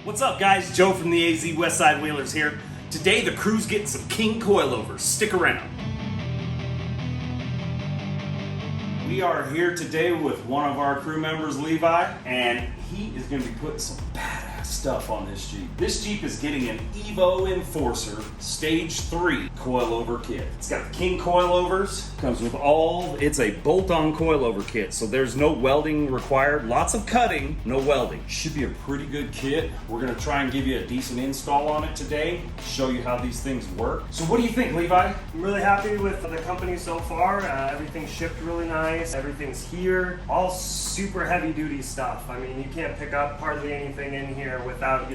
What's up, guys? Joe from the AZ Westside Wheelers here. Today the crew's getting some king coilovers. Stick around. We are here today with one of our crew members, Levi, and he is going to be putting some badass stuff on this Jeep. This Jeep is getting an Evo Enforcer Stage 3 coilover kit. It's got the king coilovers, comes with it's a bolt-on coilover kit, so there's no welding required. Lots of cutting, no welding. Should be a pretty good kit. We're going to try and give you a decent install on it today, show you how these things work. So what do you think, Levi? I'm really happy with the company so far. Everything's shipped really nice. Everything's here. All super heavy duty stuff. I mean, you can't pick up hardly anything in here without,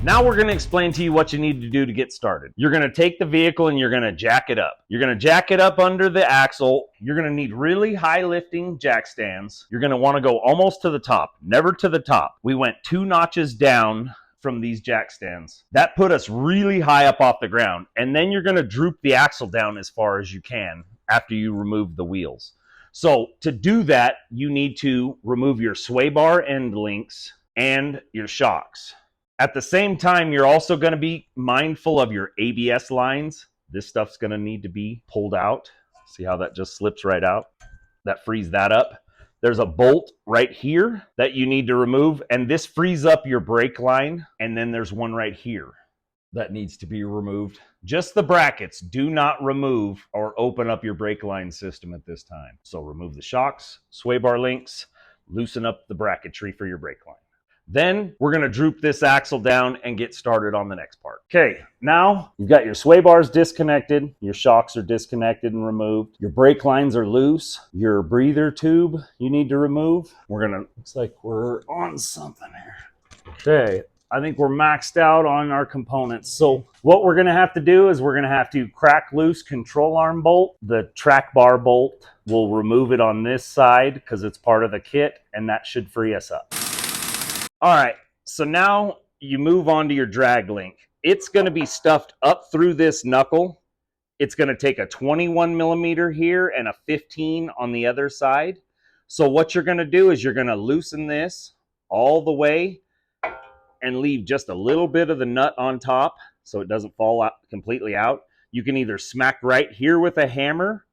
Now we're going to explain to you what you need to do to get started. You're going to take the vehicle and you're going to jack it up. You're going to jack it up under the axle. You're going to need really high lifting jack stands. You're going to want to go almost to the top, never to the top. We went 2 notches down from these jack stands. That put us really high up off the ground. And then you're going to droop the axle down as far as you can after you remove the wheels. So to do that, you need to remove your sway bar end links and your shocks. At the same time, you're also going to be mindful of your ABS lines. This stuff's going to need to be pulled out. See how that just slips right out? That frees that up. There's a bolt right here that you need to remove, and this frees up your brake line. And then there's one right here that needs to be removed. Just the brackets. Do not remove or open up your brake line system at this time. So remove the shocks, sway bar links, loosen up the bracketry for your brake line. Then we're going to droop this axle down and get started on the next part. Okay, now you've got your sway bars disconnected, your shocks are disconnected and removed, your brake lines are loose, your breather tube you need to remove. Looks like we're on something here. Okay, I think we're maxed out on our components. So what we're going to have to do is we're going to have to crack loose control arm bolt. The track bar bolt, we'll remove it on this side because it's part of the kit, and that should free us up. All right, so now you move on to your drag link. It's going to be stuffed up through this knuckle. It's going to take a 21 millimeter here and a 15 on the other side. So what you're going to do is you're going to loosen this all the way and leave just a little bit of the nut on top so it doesn't fall out completely out. You can either smack right here with a hammer,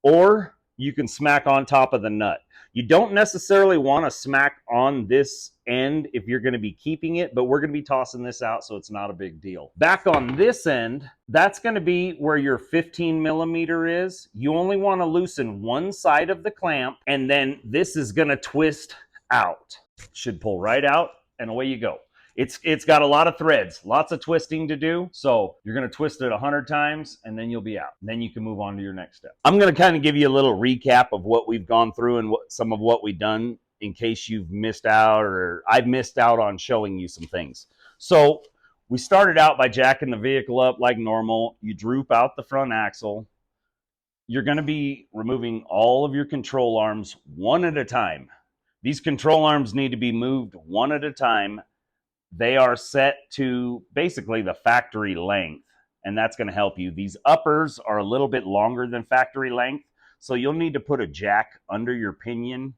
or you can smack on top of the nut. You don't necessarily want to smack on this end if you're going to be keeping it, but we're going to be tossing this out, so it's not a big deal. Back on this end, that's going to be where your 15 millimeter is. You only want to loosen one side of the clamp, and then this is going to twist out. Should pull right out, and away you go. It's got a lot of threads, lots of twisting to do. So you're going to twist it 100 times and then you'll be out. And then you can move on to your next step. I'm going to kind of give you a little recap of what we've gone through and some of what we've done in case you've missed out or I've missed out on showing you some things. So we started out by jacking the vehicle up like normal. You droop out the front axle. You're going to be removing all of your control arms one at a time. These control arms need to be moved one at a time. They are set to basically the factory length, and that's going to help you. These uppers are a little bit longer than factory length, so you'll need to put a jack under your pinion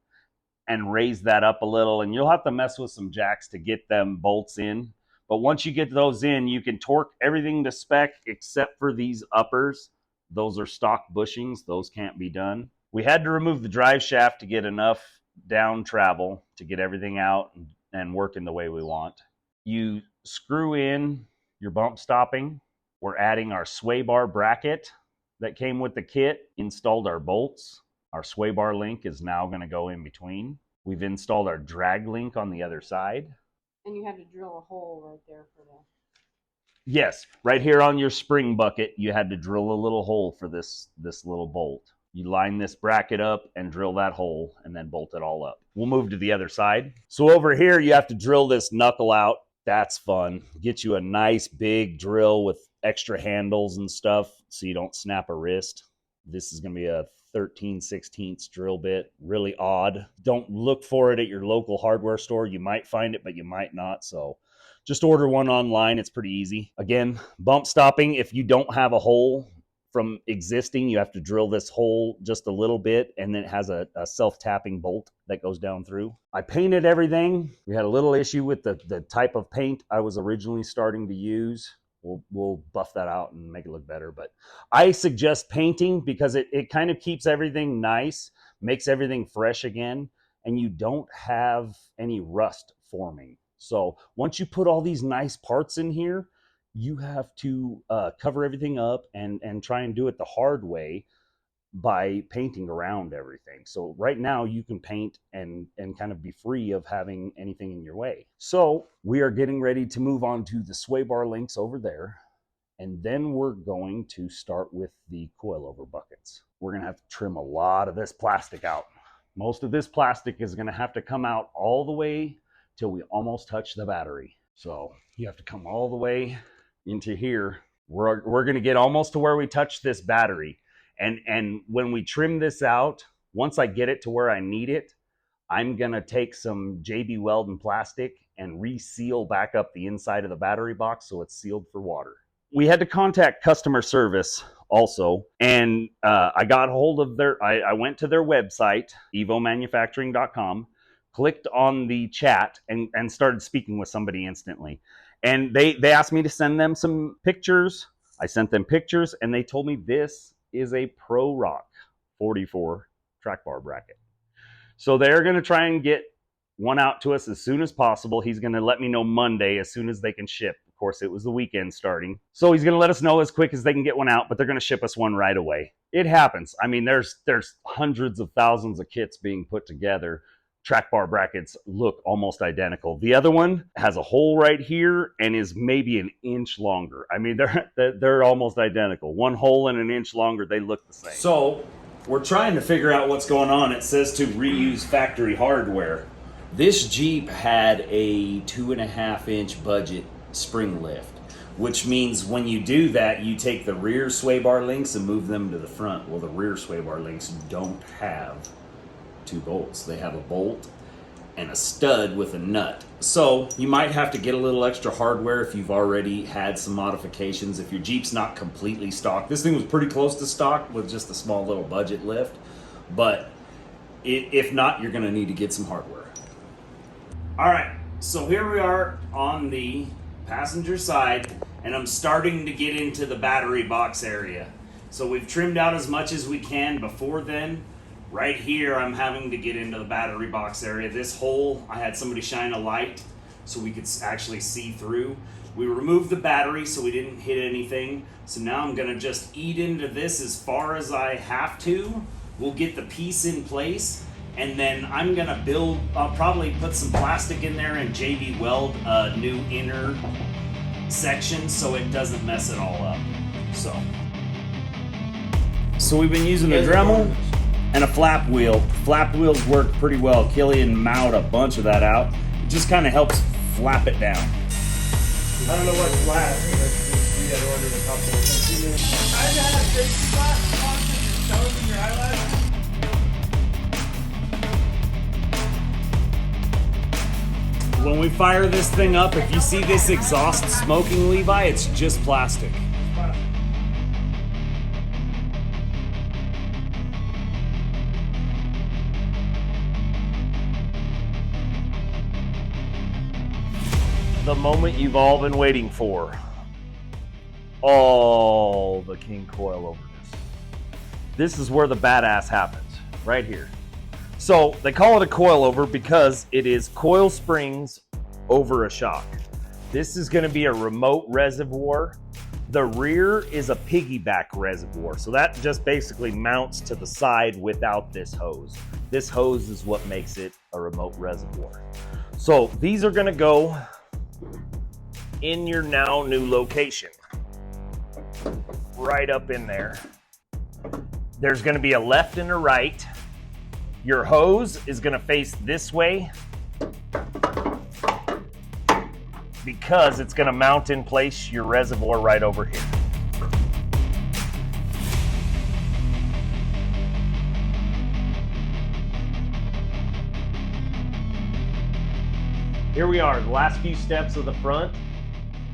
and raise that up a little, and you'll have to mess with some jacks to get them bolts in. But once you get those in, you can torque everything to spec except for these uppers. Those are stock bushings. Those can't be done. We had to remove the drive shaft to get enough down travel to get everything out and working the way we want. You screw in your bump stopping. We're adding our sway bar bracket that came with the kit, installed our bolts. Our sway bar link is now going to go in between. We've installed our drag link on the other side. And you had to drill a hole right there for the... Yes, right here on your spring bucket, you had to drill a little hole for this little bolt. You line this bracket up and drill that hole and then bolt it all up. We'll move to the other side. So over here, you have to drill this knuckle out. That's fun. Get you a nice big drill with extra handles and stuff so you don't snap a wrist. This is going to be a 13/16 drill bit. Really odd. Don't look for it at your local hardware store. You might find it, but you might not. So just order one online. It's pretty easy. Again, bump stopping. If you don't have a hole from existing, you have to drill this hole just a little bit, and then it has a self-tapping bolt that goes down through. I painted everything. We had a little issue with the type of paint I was originally starting to use. We'll buff that out and make it look better. But I suggest painting because it kind of keeps everything nice, makes everything fresh again, and you don't have any rust forming. So once you put all these nice parts in here, you have to cover everything up and try and do it the hard way by painting around everything. So right now you can paint and kind of be free of having anything in your way. So we are getting ready to move on to the sway bar links over there. And then we're going to start with the coilover buckets. We're going to have to trim a lot of this plastic out. Most of this plastic is going to have to come out all the way till we almost touch the battery. So you have to come all the way into here. We're going to get almost to where we touch this battery. And when we trim this out, once I get it to where I need it, I'm going to take some JB Weldon plastic and reseal back up the inside of the battery box so it's sealed for water. We had to contact customer service also, and I got a hold of I went to their website, evomanufacturing.com, clicked on the chat and started speaking with somebody instantly. And they asked me to send them some pictures. I sent them pictures, and they told me this is a Pro Rock 44 track bar bracket. So they're going to try and get one out to us as soon as possible. He's going to let me know Monday as soon as they can ship. Of course, it was the weekend starting. So he's going to let us know as quick as they can get one out, but they're going to ship us one right away. It happens. I mean, there's hundreds of thousands of kits being put together. Track bar brackets look almost identical. The other one has a hole right here and is maybe an inch longer. I mean, they're almost identical. One hole and an inch longer, they look the same. So we're trying to figure out what's going on. It says to reuse factory hardware. This Jeep had a 2.5-inch budget spring lift, which means when you do that, you take the rear sway bar links and move them to the front. Well, the rear sway bar links don't have 2 bolts. They have a bolt and a stud with a nut. So you might have to get a little extra hardware if you've already had some modifications. If your Jeep's not completely stock. This thing was pretty close to stock with just a small little budget lift. But if not, you're gonna need to get some hardware. All right, so here we are on the passenger side, and I'm starting to get into the battery box area. So we've trimmed out as much as we can before then. Right here, I'm having to get into the battery box area. This hole, I had somebody shine a light so we could actually see through. We removed the battery so we didn't hit anything. So now I'm gonna just eat into this as far as I have to. We'll get the piece in place, and then I'm gonna build, I'll probably put some plastic in there and JB Weld a new inner section so it doesn't mess it all up. So we've been using the Dremel and a flap wheel. Flap wheels work pretty well. Killian mowed a bunch of that out. It just kind of helps flap it down. I don't know what's flat. We had ordered a couple. I've had a big spot on your toes and your eyelashes. When we fire this thing up, if you see this exhaust smoking, Levi, it's just plastic. The moment you've all been waiting for. All the King coiloverness. This is where the badass happens, right here. So they call it a coilover because it is coil springs over a shock. This is going to be a remote reservoir The rear is a piggyback reservoir, so that just basically mounts to the side without this hose. This hose is what makes it a remote reservoir. So these are gonna go in your now new location, right up in there. There's gonna be a left and a right. Your hose is gonna face this way because it's gonna mount in place your reservoir right over here. Here we are, the last few steps of the front.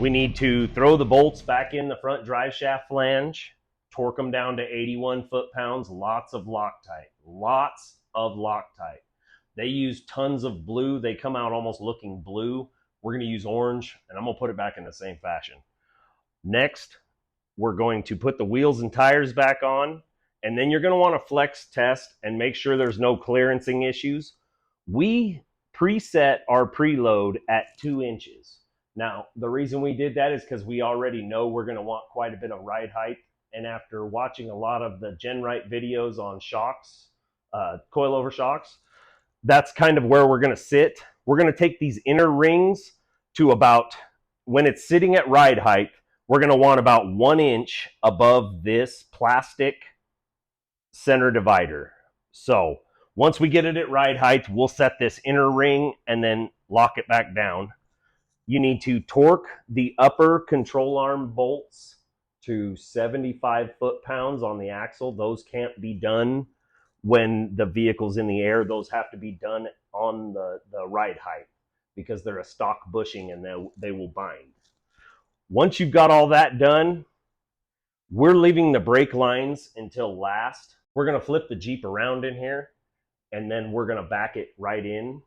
We need to throw the bolts back in the front drive shaft flange, torque them down to 81 foot-pounds, lots of Loctite. They use tons of blue. They come out almost looking blue. We're gonna use orange, and I'm gonna put it back in the same fashion. Next, we're going to put the wheels and tires back on, and then you're gonna wanna flex test and make sure there's no clearancing issues. We preset our preload at 2 inches. Now, the reason we did that is because we already know we're gonna want quite a bit of ride height, and after watching a lot of the GenRight videos on shocks, coilover shocks, that's kind of where we're gonna sit. We're gonna take these inner rings to about, when it's sitting at ride height, we're gonna want about 1 inch above this plastic center divider. So once we get it at ride height, we'll set this inner ring and then lock it back down. You need to torque the upper control arm bolts to 75 foot-pounds on the axle. Those can't be done when the vehicle's in the air. Those have to be done on the ride height because they're a stock bushing and they will bind. Once you've got all that done, we're leaving the brake lines until last. We're gonna flip the Jeep around in here, and then we're gonna back it right in,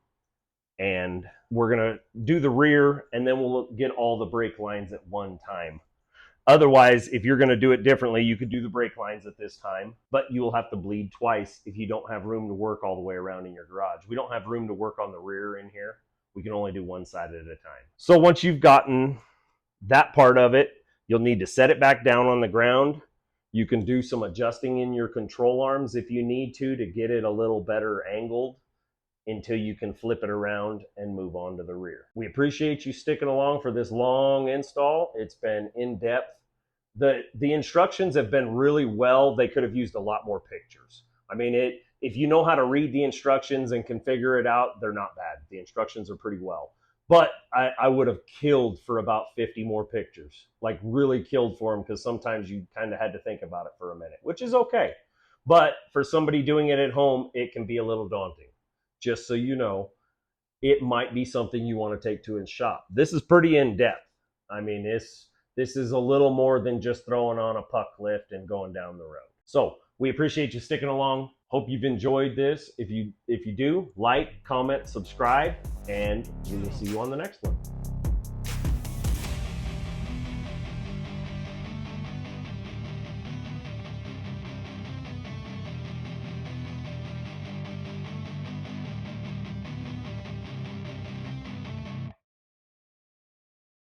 and we're gonna do the rear, and then we'll get all the brake lines at one time. Otherwise, if you're gonna do it differently, you could do the brake lines at this time, but you will have to bleed twice if you don't have room to work all the way around in your garage. We don't have room to work on the rear in here. We can only do one side at a time. So once you've gotten that part of it, you'll need to set it back down on the ground. You can do some adjusting in your control arms if you need to get it a little better angled until you can flip it around and move on to the rear. We appreciate you sticking along for this long install. It's been in-depth. The instructions have been really well. They could have used a lot more pictures. I mean, if you know how to read the instructions and can figure it out, they're not bad. The instructions are pretty well. But I would have killed for about 50 more pictures, like really killed for them, because sometimes you kind of had to think about it for a minute, which is okay. But for somebody doing it at home, it can be a little daunting. Just so you know, it might be something you want to take to a shop. This is pretty in-depth. I mean, this is a little more than just throwing on a puck lift and going down the road. So we appreciate you sticking along. Hope you've enjoyed this. If you do, like, comment, subscribe, and we will see you on the next one.